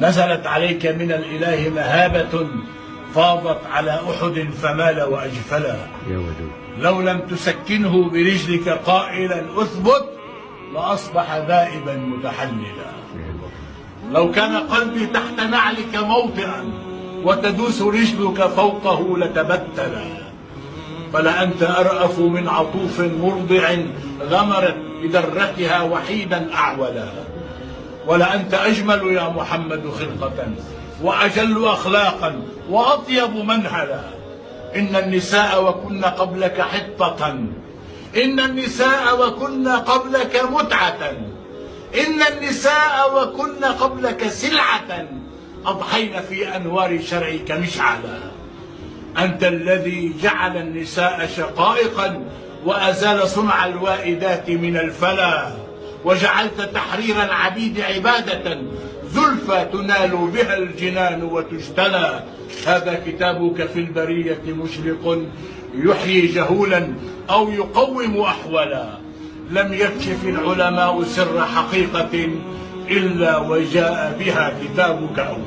نزلت عليك من الإله مهابة فاضت على أحد فمال وأجفلا. لو لم تسكنه برجلك قائلا أثبت لأصبح ذائبا متحللا. لو كان قلبي تحت نعلك موطئا وتدوس رجلك فوقه لتبتلا. فلأنت أرأف من عطوف مرضع غمرت بدرتها وحيدا أعولا. ولأنت أجمل يا محمد خلقة وأجل أخلاقا وأطيب منهلا. إن النساء وكن قبلك حطة، إن النساء وكن قبلك متعة، إن النساء وكن قبلك سلعة أضحين في أنوار شرعك مشعلا. أنت الذي جعل النساء شقائقا وأزال صنع الوائدات من الفلا، وجعلت تحرير العبيد عبادة زلفى تنال بها الجنان وتجتلى. هذا كتابك في البرية مشرق يحيي جهولا أو يقوم أحولا. لم يكشف العلماء سر حقيقة إلا وجاء بها كتابك أولا.